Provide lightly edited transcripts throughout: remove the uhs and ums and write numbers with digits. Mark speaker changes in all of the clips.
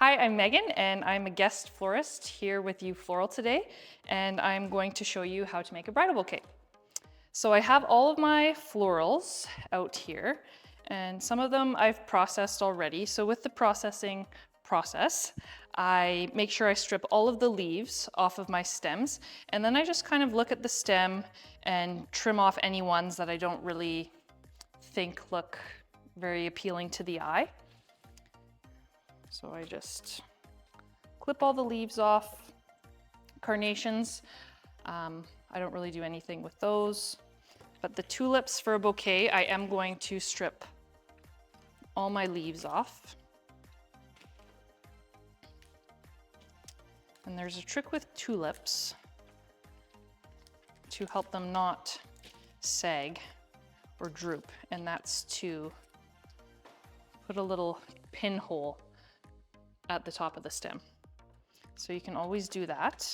Speaker 1: Hi, I'm Megan and I'm a guest florist here with YouFloral today, and I'm going to show you how to make a bridal bouquet. So I have all of my florals out here, and some of them I've processed already. So with the processing process, I make sure I strip all of the leaves off of my stems, and then I just kind of look at the stem and trim off any ones that I don't really think look very appealing to the eye. So I just clip all the leaves off. Carnations, I don't really do anything with those. But the tulips for a bouquet, I am going to strip all my leaves off. And there's a trick with tulips to help them not sag or droop, and that's to put a little pinhole at the top of the stem. So you can always do that.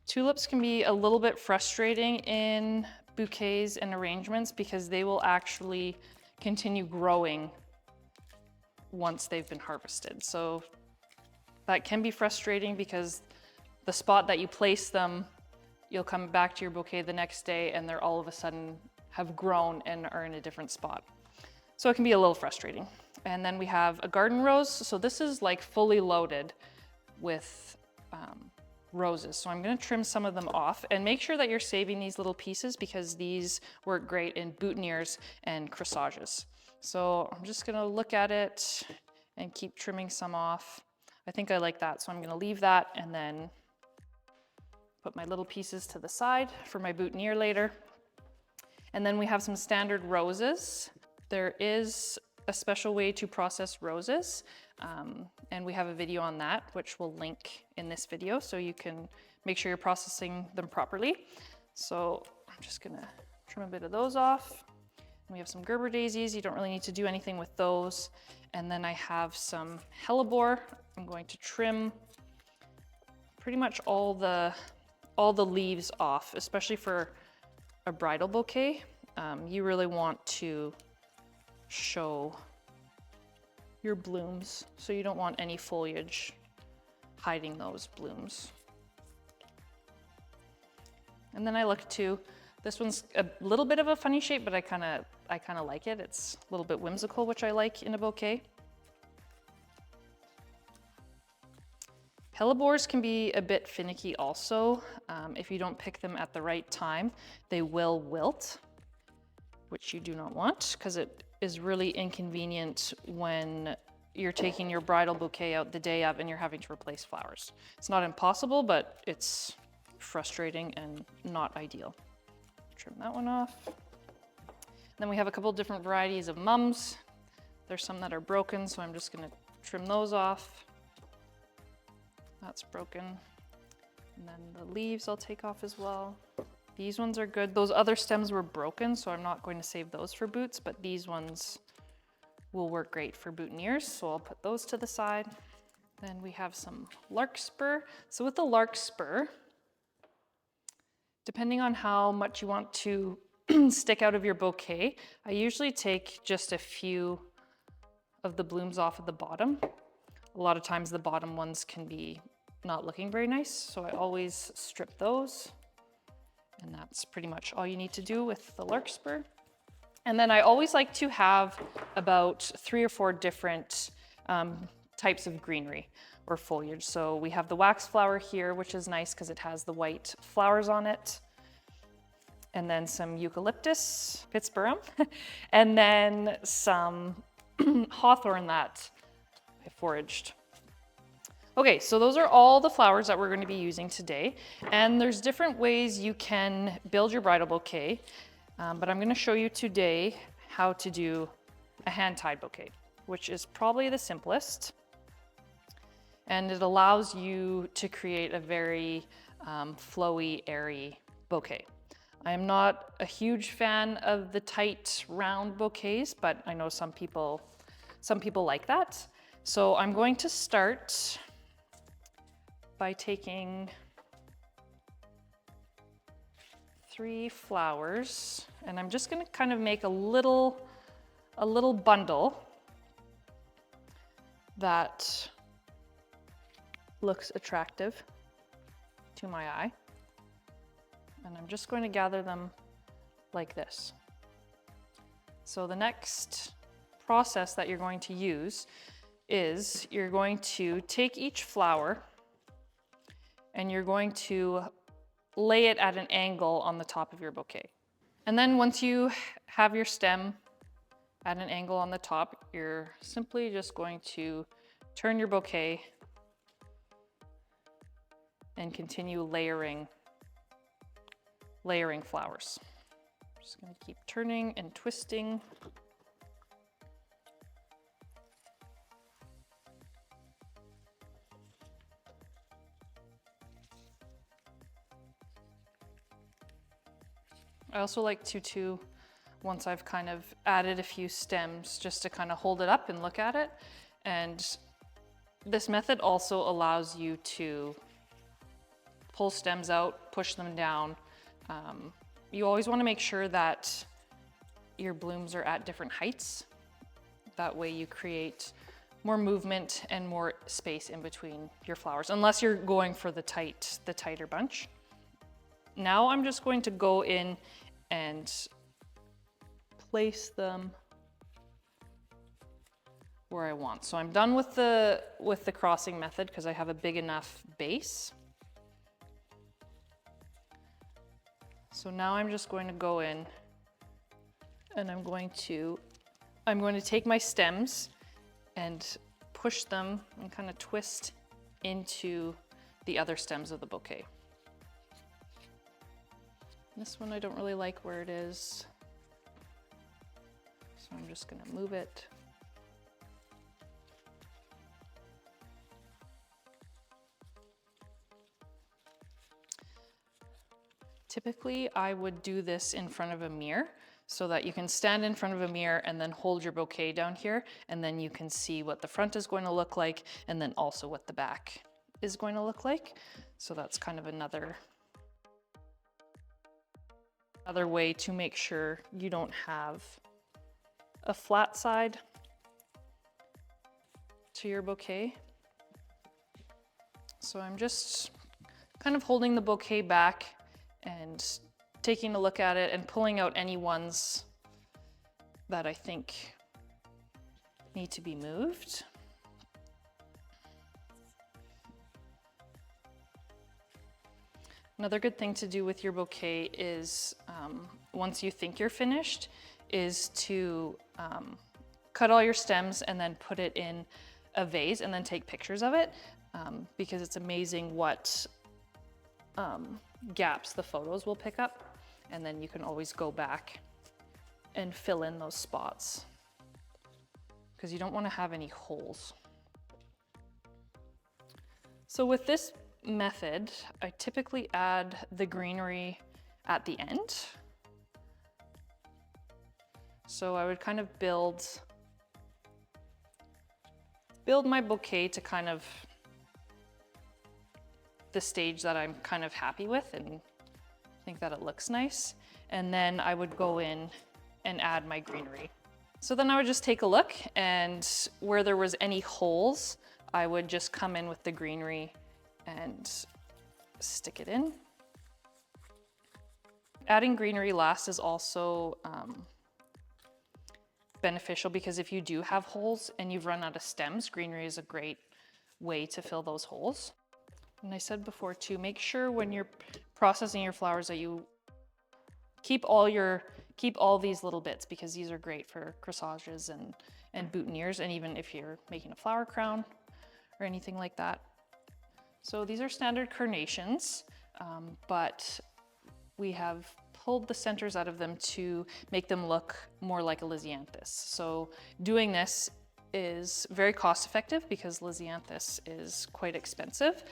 Speaker 1: Tulips can be a little bit frustrating in bouquets and arrangements because they will actually continue growing once they've been harvested. So that can be frustrating because the spot that you place them, you'll come back to your bouquet the next day and they're all of a sudden have grown and are in a different spot. So it can be a little frustrating. And then we have a garden rose. So this is like fully loaded with roses. So I'm gonna trim some of them off, and make sure that you're saving these little pieces because these work great in boutonnieres and corsages. So I'm just gonna look at it and keep trimming some off. I think I like that, so I'm gonna leave that and then put my little pieces to the side for my boutonniere later. And then we have some standard roses. There is a special way to process roses, and we have a video on that, which we'll link in this video, so you can make sure you're processing them properly. So I'm just gonna trim a bit of those off. And we have some Gerber daisies. You don't really need to do anything with those. And then I have some Hellebore. I'm going to trim pretty much all the leaves off, especially for a bridal bouquet. You really want to show your blooms, so you don't want any foliage hiding those blooms. And then I look to, this one's a little bit of a funny shape, but I kind of like it. It's a little bit whimsical, which I like in a bouquet. Hellebores can be a bit finicky also. If you don't pick them at the right time, they will wilt, which you do not want because it is really inconvenient when you're taking your bridal bouquet out the day of and you're having to replace flowers. It's not impossible, but it's frustrating and not ideal. Trim that one off. Then we have a couple different varieties of mums. There's some that are broken, so I'm just gonna trim those off. That's broken. And then the leaves I'll take off as well. These ones are good. Those other stems were broken, so I'm not going to save those for boots, but these ones will work great for boutonnieres, so I'll put those to the side. Then we have some Larkspur. So with the Larkspur, depending on how much you want to stick out of your bouquet, I usually take just a few of the blooms off at the bottom. A lot of times the bottom ones can be not looking very nice, so I always strip those. And that's pretty much all you need to do with the Larkspur. And then I always like to have about 3 or 4 different types of greenery or foliage. So we have the Waxflower here, which is nice because it has the white flowers on it. And then some eucalyptus, Pittosporum, and then some hawthorn that I foraged. Okay, so those are all the flowers that we're going to be using today. And there's different ways you can build your bridal bouquet, but I'm going to show you today how to do a hand-tied bouquet, which is probably the simplest. And it allows you to create a very flowy, airy bouquet. I am not a huge fan of the tight, round bouquets, but I know some people like that. So I'm going to start by taking 3 flowers, and I'm just gonna kind of make a little bundle that looks attractive to my eye. And I'm just going to gather them like this. So the next process that you're going to use is you're going to take each flower and you're going to lay it at an angle on the top of your bouquet. And then once you have your stem at an angle on the top, you're simply just going to turn your bouquet and continue layering flowers. Just going to keep turning and twisting. I also like to, once I've kind of added a few stems, just to kind of hold it up and look at it. And this method also allows you to pull stems out, push them down. You always want to make sure that your blooms are at different heights. That way you create more movement and more space in between your flowers, unless you're going for the tighter bunch. Now I'm just going to go in and place them where I want. So I'm done with the crossing method because I have a big enough base. So now I'm just going to go in and I'm going to take my stems and push them and kind of twist into the other stems of the bouquet. This one I don't really like where it is, so I'm just going to move it. Typically, I would do this in front of a mirror so that you can stand in front of a mirror and then hold your bouquet down here, and then you can see what the front is going to look like and then also what the back is going to look like. So that's kind of another way to make sure you don't have a flat side to your bouquet. So I'm just kind of holding the bouquet back and taking a look at it and pulling out any ones that I think need to be moved. Another good thing to do with your bouquet is, once you think you're finished, is to cut all your stems and then put it in a vase and then take pictures of it, because it's amazing what gaps the photos will pick up, and then you can always go back and fill in those spots because you don't want to have any holes. So with this method, I typically add the greenery at the end. So I would kind of build my bouquet to kind of the stage that I'm kind of happy with and think that it looks nice. And then I would go in and add my greenery. So then I would just take a look, and where there was any holes, I would just come in with the greenery and stick it in. Adding greenery last is also beneficial because if you do have holes and you've run out of stems, greenery is a great way to fill those holes. And I said before too, make sure when you're processing your flowers that you keep all these little bits, because these are great for corsages and boutonnieres, and even if you're making a flower crown or anything like that. So these are standard carnations, but we have pulled the centers out of them to make them look more like a lisianthus. So doing this is very cost effective because lisianthus is quite expensive.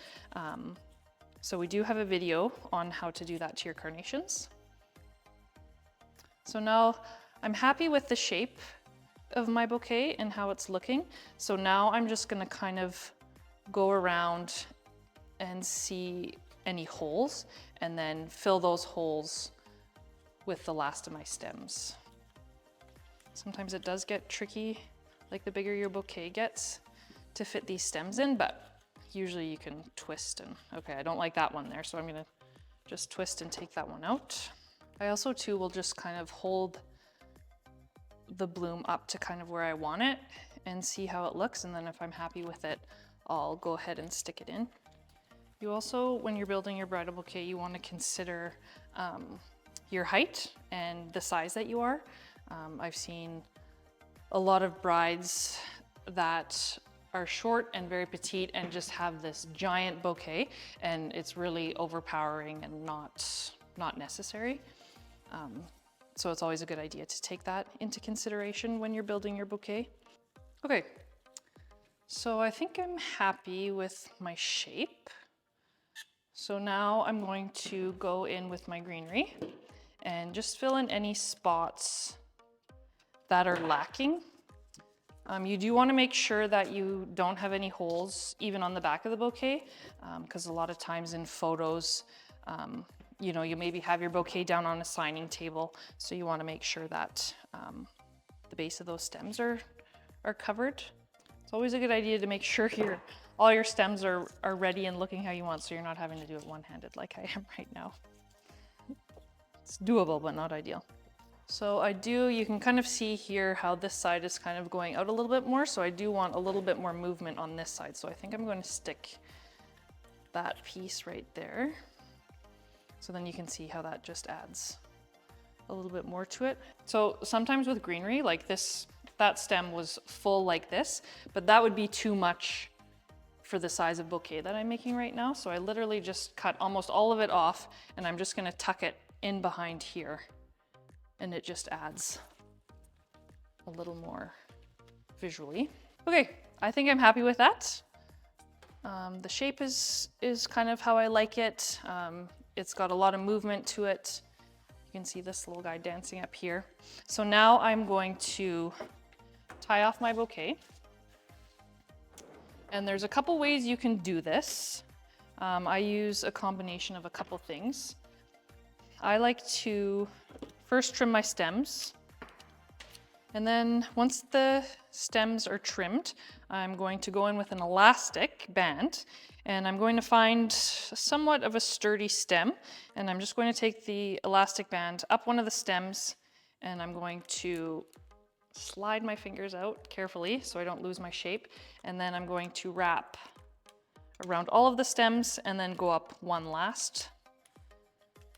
Speaker 1: So we do have a video on how to do that to your carnations. So now I'm happy with the shape of my bouquet and how it's looking. So now I'm just gonna kind of go around and see any holes and then fill those holes with the last of my stems. Sometimes it does get tricky, like the bigger your bouquet gets, to fit these stems in, but usually you can twist and, okay, I don't like that one there, so I'm gonna just twist and take that one out. I also too will just kind of hold the bloom up to kind of where I want it and see how it looks, and then if I'm happy with it, I'll go ahead and stick it in. You also, when you're building your bridal bouquet, you want to consider your height and the size that you are. I've seen a lot of brides that are short and very petite and just have this giant bouquet, and it's really overpowering and not necessary. So it's always a good idea to take that into consideration when you're building your bouquet. Okay, so I think I'm happy with my shape. So now I'm going to go in with my greenery and just fill in any spots that are lacking. You do want to make sure that you don't have any holes even on the back of the bouquet, because a lot of times in photos, you know, you maybe have your bouquet down on a signing table, so you want to make sure that the base of those stems are covered. It's always a good idea to make sure all your stems are ready and looking how you want, so you're not having to do it one-handed like I am right now. It's doable, but not ideal. So you can kind of see here how this side is kind of going out a little bit more, so I do want a little bit more movement on this side. So I think I'm going to stick that piece right there. So then you can see how that just adds a little bit more to it. So sometimes with greenery, like that stem was full like this, but that would be too much for the size of bouquet that I'm making right now. So I literally just cut almost all of it off, and I'm just gonna tuck it in behind here, and it just adds a little more visually. Okay, I think I'm happy with that. The shape is kind of how I like it. It's got a lot of movement to it. You can see this little guy dancing up here. So now I'm going to tie off my bouquet. And there's a couple ways you can do this. I use a combination of a couple things. I like to first trim my stems. And then once the stems are trimmed, I'm going to go in with an elastic band, and I'm going to find somewhat of a sturdy stem, and I'm just going to take the elastic band up one of the stems, and I'm going to slide my fingers out carefully so I don't lose my shape, and then I'm going to wrap around all of the stems and then go up one last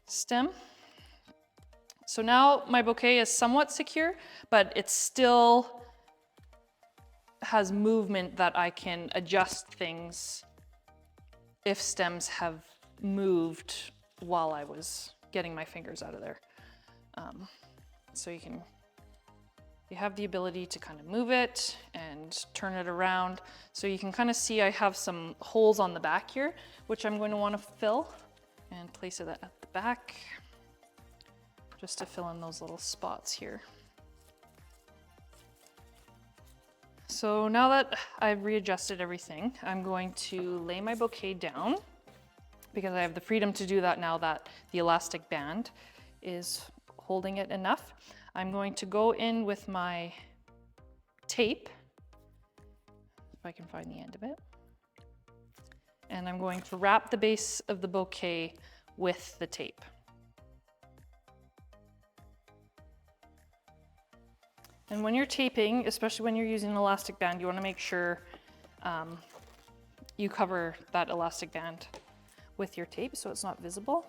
Speaker 1: stem. So now my bouquet is somewhat secure, but it still has movement that I can adjust things if stems have moved while I was getting my fingers out of there. So you have the ability to kind of move it and turn it around. So you can kind of see I have some holes on the back here, which I'm going to want to fill and place it at the back, just to fill in those little spots here. So now that I've readjusted everything, I'm going to lay my bouquet down, because I have the freedom to do that now that the elastic band is holding it enough. I'm going to go in with my tape, if I can find the end of it, and I'm going to wrap the base of the bouquet with the tape. And when you're taping, especially when you're using an elastic band, you want to make sure you cover that elastic band with your tape so it's not visible.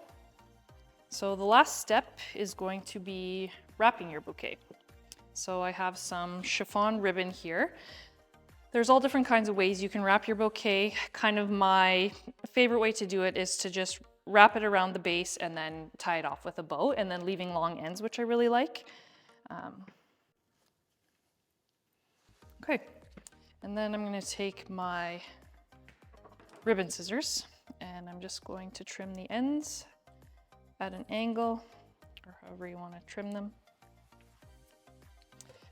Speaker 1: So the last step is going to be wrapping your bouquet. So I have some chiffon ribbon here. There's all different kinds of ways you can wrap your bouquet. Kind of my favorite way to do it is to just wrap it around the base and then tie it off with a bow, and then leaving long ends, which I really like. Okay, and then I'm going to take my ribbon scissors, and I'm just going to trim the ends at an angle, or however you want to trim them.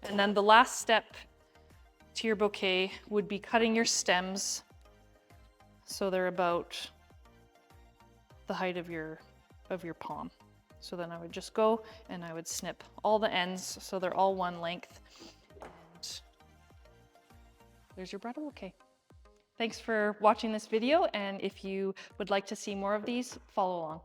Speaker 1: And then the last step to your bouquet would be cutting your stems so they're about the height of your palm. So then I would just go and I would snip all the ends so they're all one length. And there's your bridal bouquet. Thanks for watching this video, and if you would like to see more of these, follow along.